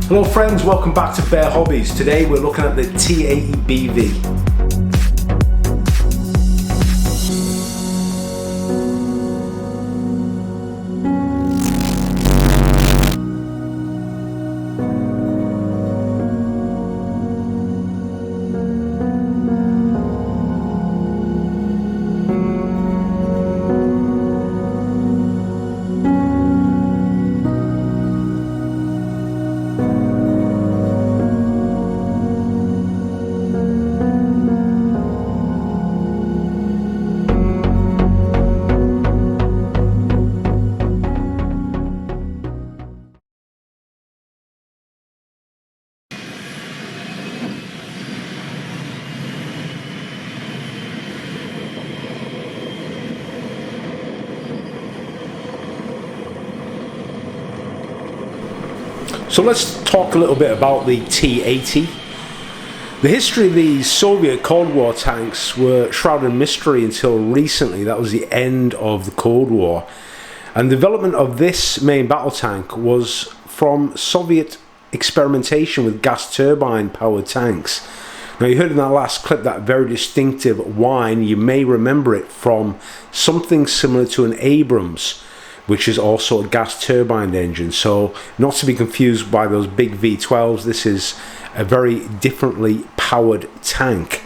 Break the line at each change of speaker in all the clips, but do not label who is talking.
Hello friends, welcome back to Bear Hobbies. Today we're looking at the T-80BV. So let's talk a little bit about the T-80. The history of these Soviet Cold War tanks were shrouded in mystery until recently. That was the end of the Cold War. And the development of this main battle tank was from Soviet experimentation with gas turbine powered tanks. Now, you heard in that last clip that very distinctive whine. You may remember it from something similar to an Abrams, which is also a gas turbine engine. So not to be confused by those big V12s, this is a very differently powered tank.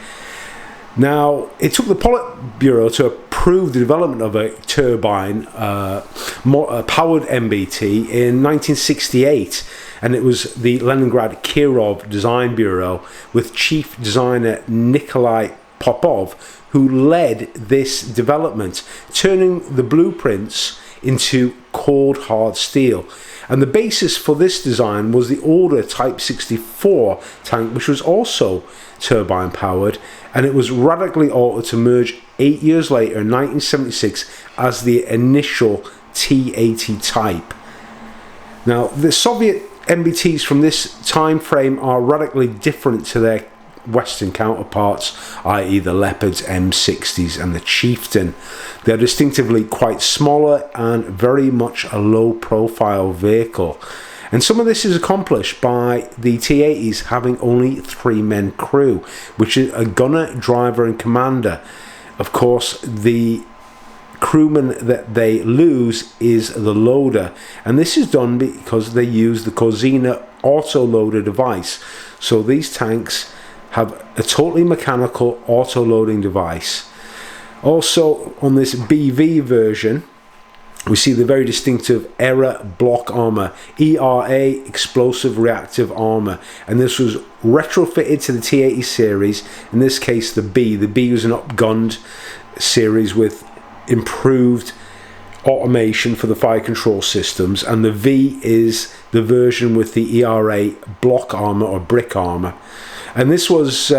Now, it took the Politburo to approve the development of a turbine powered MBT in 1968, and it was the Leningrad Kirov Design Bureau with chief designer Nikolai Popov who led this development, turning the blueprints into cold hard steel. And the basis for this design was the older Type 64 tank, which was also turbine powered, and it was radically altered to merge 8 years later in 1976 as the initial T-80 type. Now, the Soviet MBTs from this time frame are radically different to their Western counterparts, i.e. the Leopards, M60s and the Chieftain. They're distinctively quite smaller and very much a low profile vehicle, and some of this is accomplished by the T-80s having only 3-man crew, which is a gunner, driver and commander. Of course, the crewman that they lose is the loader, and this is done because they use the Kozina auto-loader device. So these tanks have a totally mechanical auto-loading device. Also, on this BV version, we see the very distinctive ERA block armor, ERA explosive reactive armor, and this was retrofitted to the T-80 series. In this case, the B. The B was an upgunned series with improved automation for the fire control systems, and the V is the version with the ERA block armor or brick armor. And this was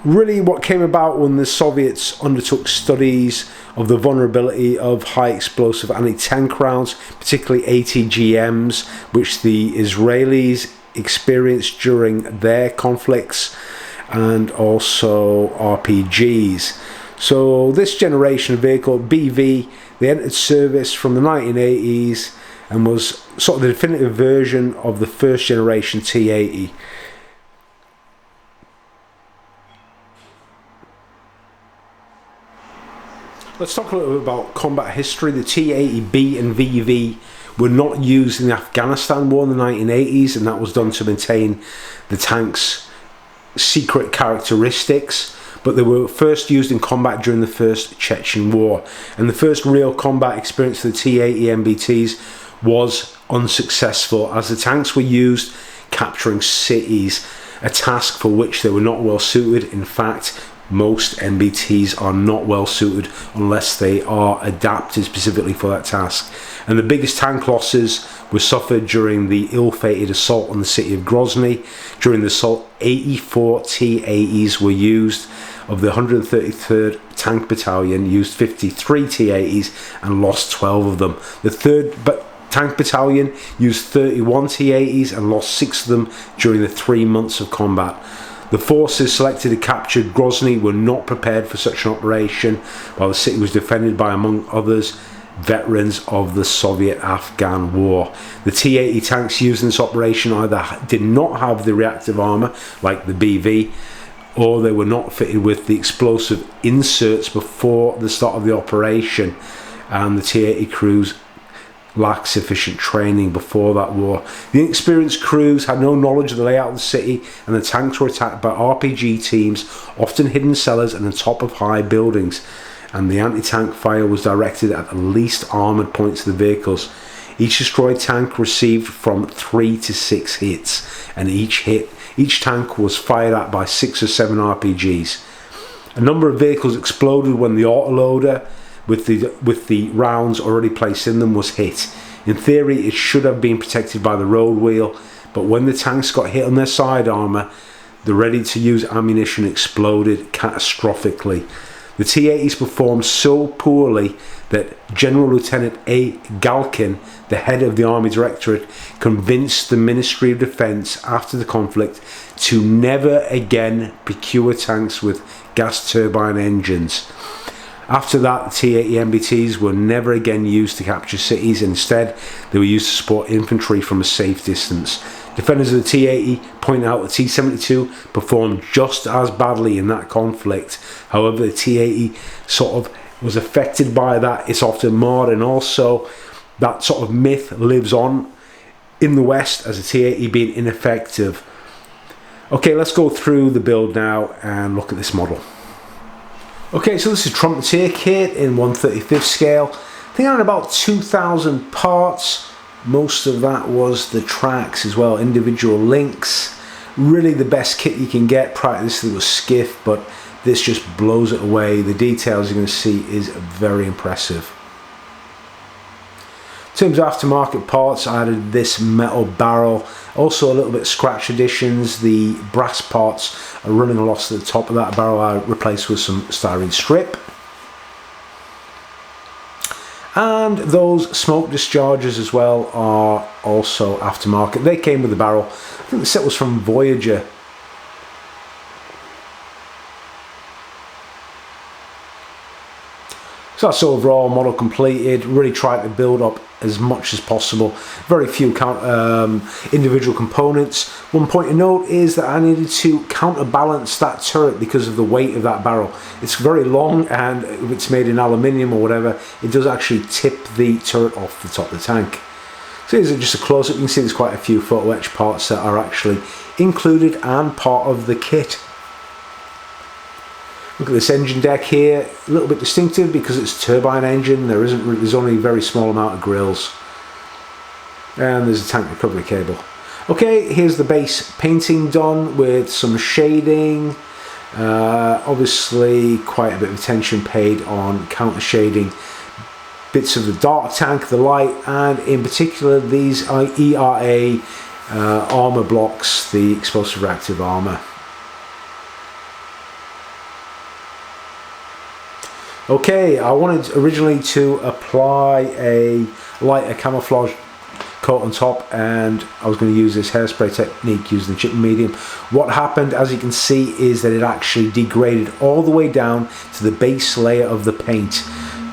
really what came about when the Soviets undertook studies of the vulnerability of high explosive anti-tank rounds, particularly ATGMs, which the Israelis experienced during their conflicts, and also RPGs. So this generation of vehicle, BV, they entered service from the 1980s and was sort of the definitive version of the first generation T-80. Let's talk a little bit about combat history. The T-80B and VV were not used in the Afghanistan war in the 1980s, and that was done to maintain the tank's secret characteristics, but they were first used in combat during the first Chechen war. And the first real combat experience of the T-80 MBTs was unsuccessful, as the tanks were used capturing cities, a task for which they were not well suited. In fact, most MBTs are not well suited unless they are adapted specifically for that task. And the biggest tank losses were suffered during the ill-fated assault on the city of Grozny. During the assault, 84 T-80s were used. Of the 133rd Tank Battalion used 53 T-80s and lost 12 of them. The 3rd Tank Battalion used 31 T-80s and lost 6 of them during the 3 months of combat. The forces selected to capture Grozny were not prepared for such an operation, while the city was defended by, among others, veterans of the Soviet-Afghan War. The T-80 tanks used in this operation either did not have the reactive armour like the BV, or they were not fitted with the explosive inserts before the start of the operation, and the T-80 crews lacked sufficient training before that war. The inexperienced crews had no knowledge of the layout of the city, and the tanks were attacked by RPG teams, often hidden cellars and on top of high buildings, and the anti-tank fire was directed at the least armoured points of the vehicles. Each destroyed tank received from 3 to 6 hits, and each tank was fired at by 6 or 7 RPGs. A number of vehicles exploded when the autoloader with the rounds already placed in them was hit. In theory, it should have been protected by the road wheel, but when the tanks got hit on their side armour, the ready-to-use ammunition exploded catastrophically. The T-80s performed so poorly that General Lieutenant A. Galkin, the head of the Army Directorate, convinced the Ministry of Defence after the conflict to never again procure tanks with gas turbine engines. After that, the T-80 MBTs were never again used to capture cities. Instead, they were used to support infantry from a safe distance. Defenders of the T-80 point out the T-72 performed just as badly in that conflict. However, the T-80 sort of was affected by that. It's often marred, and also that sort of myth lives on in the West as a T-80 being ineffective. Okay, let's go through the build now and look at this model. Okay, so this is Trumpeter kit in 1/35 scale. I think I had about 2,000 parts. Most of that was the tracks as well, individual links. Really the best kit you can get. Prior to this it was skiff, but this just blows it away. The details you're going to see is very impressive. In terms of aftermarket parts, I added this metal barrel, also a little bit scratch additions. The brass parts are running a loss at the top of that barrel. I replaced with some styrene strip. And those smoke dischargers as well are also aftermarket. They came with the barrel. I think the set was from Voyager. So that's overall model completed. Really tried to build up as much as possible. Very few individual components. One point to note is that I needed to counterbalance that turret because of the weight of that barrel. It's very long, and if it's made in aluminium or whatever, it does actually tip the turret off the top of the tank. So here's just a close-up. You can see there's quite a few photo etch parts that are actually included and part of the kit. Look at this engine deck here, a little bit distinctive because it's a turbine engine. There's only a very small amount of grills, and there's a tank recovery cable. Okay, here's the base painting done with some shading. Obviously, quite a bit of attention paid on counter shading bits of the dark tank, the light, and in particular these ERA armor blocks, the explosive reactive armor. Okay, I wanted originally to apply a lighter camouflage coat on top, and I was going to use this hairspray technique using the chipping medium. What happened, as you can see, is that it actually degraded all the way down to the base layer of the paint.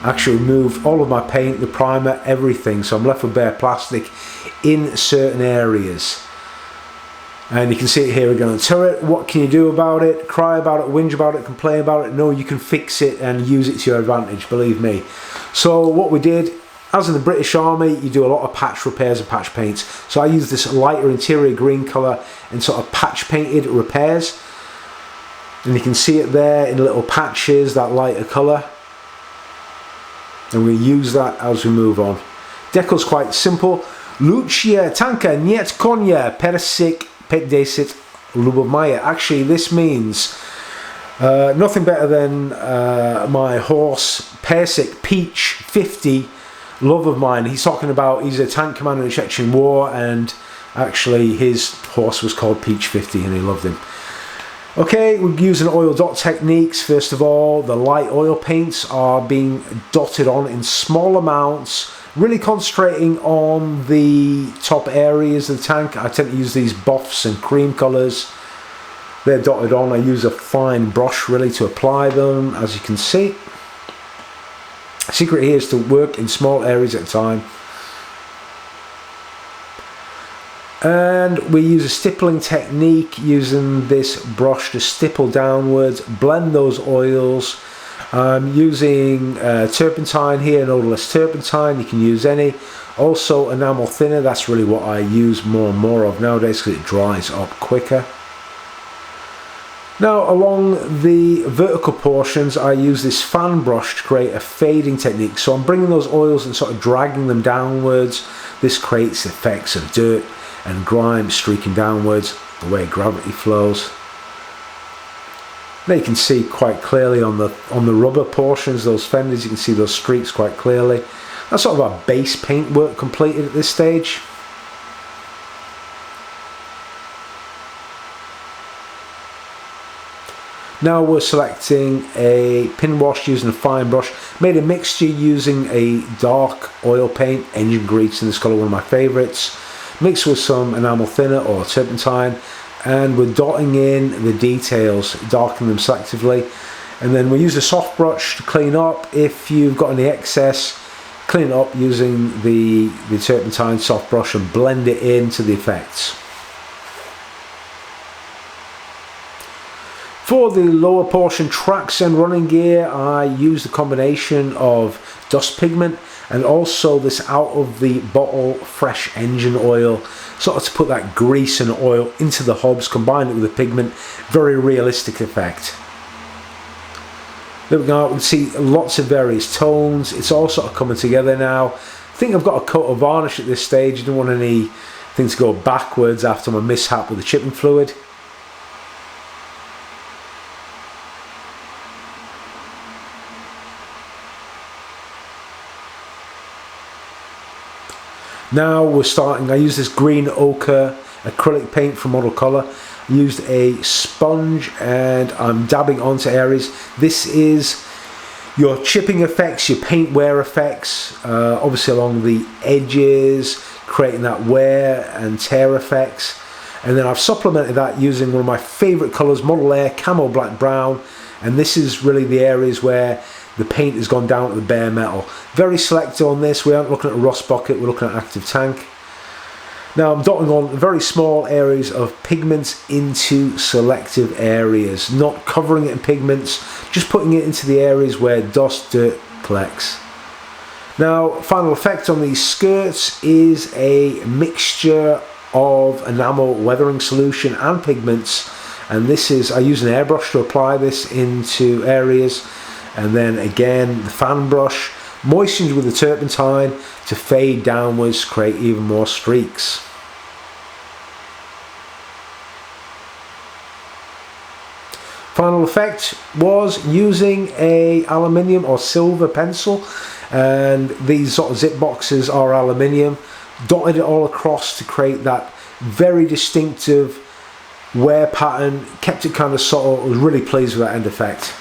I actually removed all of my paint, the primer, everything, so I'm left with bare plastic in certain areas. And you can see it here again on the turret. What can you do about it? Cry about it, whinge about it, complain about it? No, you can fix it and use it to your advantage, believe me. So what we did, as in the British Army, you do a lot of patch repairs and patch paints. So I used this lighter interior green colour and sort of patch painted repairs. And you can see it there in little patches, that lighter colour. And we use that as we move on. Deco's quite simple. Lucia tanka niet konia persik 50 lubomaya. Actually, this means nothing better than my horse Persik Peach 50, love of mine. He's talking about he's a tank commander in the Chechen War, and actually his horse was called Peach 50 and he loved him. Okay, we're using oil dot techniques. First of all, the light oil paints are being dotted on in small amounts, really concentrating on the top areas of the tank. I tend to use these buffs and cream colours. They're dotted on. I use a fine brush really to apply them, as you can see. Secret here is to work in small areas at a time. And we use a stippling technique using this brush to stipple downwards, blend those oils. I'm using turpentine here, odorless turpentine, you can use any. Also enamel thinner, that's really what I use more and more of nowadays because it dries up quicker. Now along the vertical portions I use this fan brush to create a fading technique. So I'm bringing those oils and sort of dragging them downwards. This creates effects of dirt and grime streaking downwards, the way gravity flows. Now you can see quite clearly on the rubber portions, those fenders, you can see those streaks quite clearly. That's sort of our base paint work completed at this stage. Now we're selecting a pin wash using a fine brush. Made a mixture using a dark oil paint, engine grease in this colour, one of my favourites. Mixed with some enamel thinner or turpentine, and we're dotting in the details, darkening them selectively. And then we use a soft brush to clean up. If you've got any excess, clean it up using the turpentine soft brush and blend it into the effects. For the lower portion tracks and running gear, I use the combination of dust pigment and also this out of the bottle fresh engine oil, sort of to put that grease and oil into the hubs, combine it with the pigment, very realistic effect. There we go, we can see lots of various tones, it's all sort of coming together now. I think I've got a coat of varnish at this stage, I don't want anything to go backwards after my mishap with the chipping fluid. Now we're starting, I use this green ochre acrylic paint from Model Colour. I used a sponge and I'm dabbing onto areas. This is your chipping effects, your paint wear effects, obviously along the edges, creating that wear and tear effects. And then I've supplemented that using one of my favourite colours, Model Air Camo Black Brown. And this is really the areas where the paint has gone down to the bare metal. Very selective on this, we aren't looking at a rust bucket, we're looking at active tank. Now I'm dotting on very small areas of pigments into selective areas, not covering it in pigments, just putting it into the areas where dust, dirt collects. Now final effect on these skirts is a mixture of enamel weathering solution and pigments, and this is, I use an airbrush to apply this into areas. And then again the fan brush, moistened with the turpentine to fade downwards, create even more streaks. Final effect was using a aluminium or silver pencil, and these sort of zip boxes are aluminium. Dotted it all across to create that very distinctive wear pattern, kept it kind of subtle. I was really pleased with that end effect.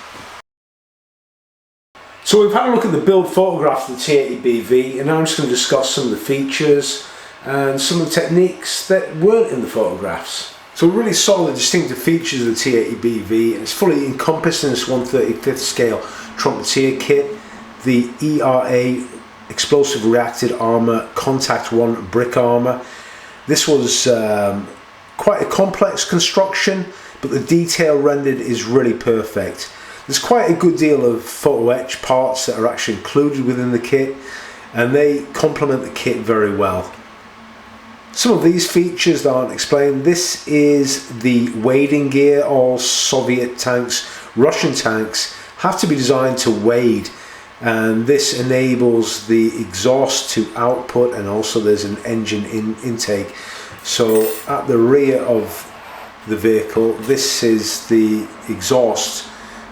So we've had a look at the build photograph of the T-80BV, and now I'm just going to discuss some of the features and some of the techniques that weren't in the photographs. So we really saw the distinctive features of the T-80BV, and it's fully encompassed in this 1/35th scale Trumpeter kit, the ERA Explosive Reacted Armour Contact 1 brick armour. This was quite a complex construction, but the detail rendered is really perfect. There's quite a good deal of photo etch parts that are actually included within the kit, and they complement the kit very well. Some of these features that aren't explained, this is the wading gear. All Soviet tanks, Russian tanks, have to be designed to wade, and this enables the exhaust to output, and also there's an engine intake. So at the rear of the vehicle, this is the exhaust,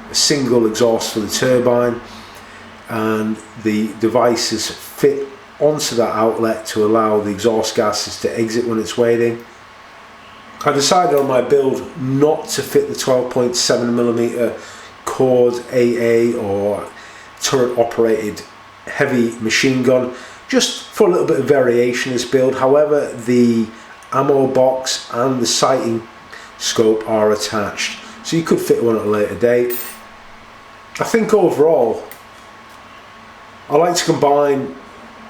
a single exhaust for the turbine, and the devices fit onto that outlet to allow the exhaust gases to exit when it's wading. I decided on my build not to fit the 12.7mm cord AA or turret operated heavy machine gun, just for a little bit of variation in this build. However, the ammo box and the sighting scope are attached, so you could fit one at a later date. I think overall I like to combine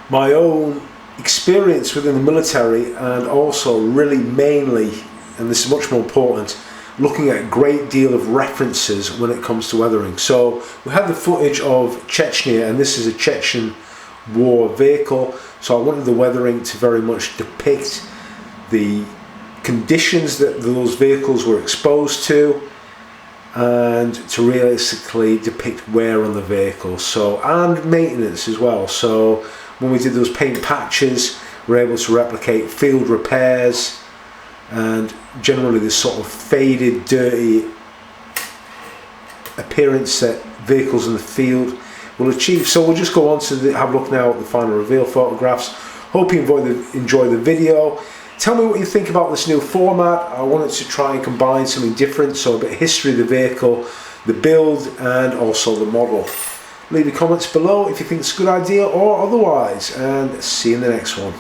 my own experience within the military and also really mainly, and this is much more important, looking at a great deal of references when it comes to weathering. So we have the footage of Chechnya, and this is a Chechen war vehicle, so I wanted the weathering to very much depict the conditions that those vehicles were exposed to, and to realistically depict wear on the vehicle, so, and maintenance as well. So when we did those paint patches, we're able to replicate field repairs and generally this sort of faded, dirty appearance that vehicles in the field will achieve. So we'll just go on to have a look now at the final reveal photographs. Hope you enjoy the video. Tell me what you think about this new format. I wanted to try and combine something different, so a bit of history of the vehicle, the build, and also the model. Leave your comments below if you think it's a good idea or otherwise, and see you in the next one.